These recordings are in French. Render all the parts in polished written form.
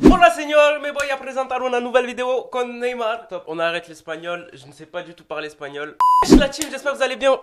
Hola señor, me voy a presentar una nouvelle vidéo con Neymar. Top, on arrête l'espagnol, je ne sais pas du tout parler espagnol. Je la team, j'espère que vous allez bien.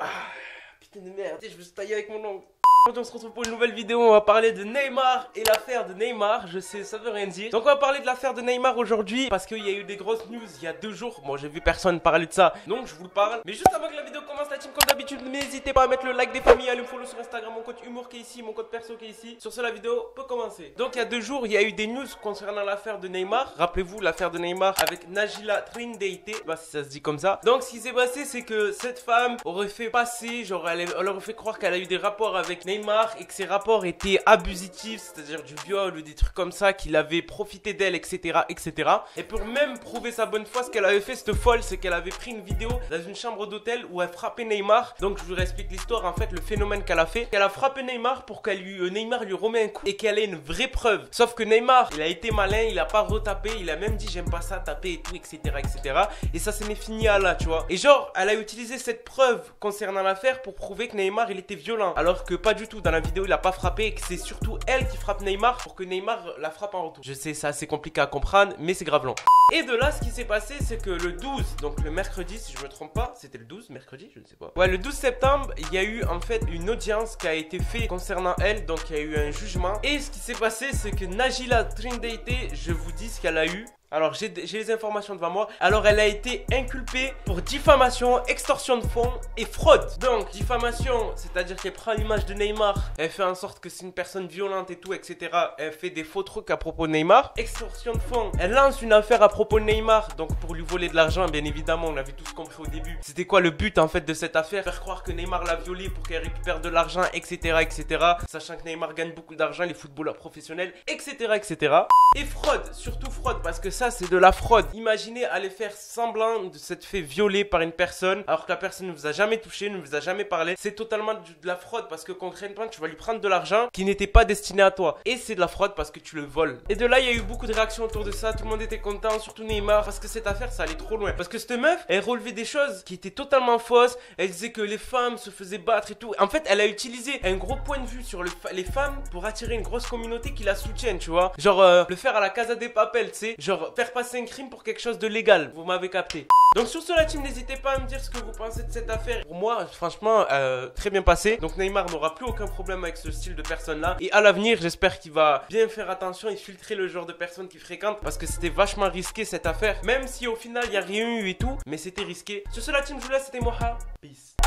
Putain de merde, je me suis taillé avec mon ongle. Aujourd'hui on se retrouve pour une nouvelle vidéo, on va parler de Neymar et l'affaire de Neymar. Je sais, ça veut rien dire. Donc on va parler de l'affaire de Neymar aujourd'hui parce qu'il y a eu des grosses news il y a 2 jours. Moi j'ai vu personne parler de ça, donc je vous le parle. Mais juste avant que la vidéo commence, la team, comme d'habitude, n'hésitez pas à mettre le like des familles, à le follow sur Instagram, mon code humour qui est ici, mon code perso qui est ici. Sur ce, la vidéo peut commencer. Donc il y a 2 jours, il y a eu des news concernant l'affaire de Neymar. Rappelez-vous l'affaire de Neymar avec Najila Trindeite, je sais pas si ça se dit comme ça. Donc ce qui s'est passé, c'est que cette femme aurait fait passer, genre elle aurait fait croire qu'elle a eu des rapports avec Neymar et que ces rapports étaient abusifs, c'est-à-dire du viol ou des trucs comme ça, qu'il avait profité d'elle, etc., etc. Et pour même prouver sa bonne foi, ce qu'elle avait fait, cette folle, c'est qu'elle avait pris une vidéo dans une chambre d'hôtel où elle frappait Neymar. Donc je vous explique l'histoire, en fait, le phénomène qu'elle a fait. Elle a frappé Neymar pour qu'elle Neymar lui remet un coup et qu'elle ait une vraie preuve. Sauf que Neymar, il a été malin, il a pas retapé, il a même dit j'aime pas ça, taper et tout, etc., etc. Et ça s'est fini à là, tu vois. Et genre, elle a utilisé cette preuve concernant l'affaire pour prouver que Neymar, il était violent. Alors que pas du tout, dans la vidéo, il a pas frappé et que c'est surtout elle qui frappe Neymar pour que Neymar la frappe en retour. Je sais, c'est assez compliqué à comprendre, mais c'est grave long. Et de là, ce qui s'est passé, c'est que le 12, donc le mercredi, si je me trompe pas, c'était le 12, mercredi, je ne sais pas. Ouais, le 12 septembre, il y a eu en fait une audience qui a été faite concernant elle, donc il y a eu un jugement. Et ce qui s'est passé, c'est que Najila Trindeite, je vous dis ce qu'elle a eu. Alors j'ai les informations devant moi. Alors elle a été inculpée pour diffamation, extorsion de fonds et fraude. Donc diffamation, c'est-à-dire qu'elle prend l'image de Neymar, elle fait en sorte que c'est une personne violente et tout, etc. Elle fait des faux trucs à propos de Neymar. Extorsion de fonds, elle lance une affaire à propos de Neymar, donc pour lui voler de l'argent, bien évidemment, on avait tous compris au début. C'était quoi le but en fait de cette affaire? Faire croire que Neymar l'a violée pour qu'elle récupère de l'argent, etc., etc. Sachant que Neymar gagne beaucoup d'argent, les footballeurs professionnels, etc., etc. Et fraude, surtout fraude, parce que ça c'est de la fraude. Imaginez aller faire semblant de s'être fait violer par une personne alors que la personne ne vous a jamais touché, ne vous a jamais parlé. C'est totalement de la fraude parce que concrètement tu vas lui prendre de l'argent qui n'était pas destiné à toi. Et c'est de la fraude parce que tu le voles. Et de là il y a eu beaucoup de réactions autour de ça. Tout le monde était content, surtout Neymar, parce que cette affaire ça allait trop loin. Parce que cette meuf elle relevait des choses qui étaient totalement fausses. Elle disait que les femmes se faisaient battre et tout. En fait elle a utilisé un gros point de vue sur les femmes pour attirer une grosse communauté qui la soutienne, tu vois. Genre le faire à la Casa de Papel, tu sais. Genre faire passer un crime pour quelque chose de légal, vous m'avez capté. Donc sur ce, la team, n'hésitez pas à me dire ce que vous pensez de cette affaire. Pour moi, franchement, très bien passé. Donc Neymar n'aura plus aucun problème avec ce style de personne là. Et à l'avenir, j'espère qu'il va bien faire attention et filtrer le genre de personnes qu'il fréquente, parce que c'était vachement risqué cette affaire. Même si au final il n'y a rien eu et tout, mais c'était risqué. Sur ce, la team, je vous laisse, c'était Moha. Peace.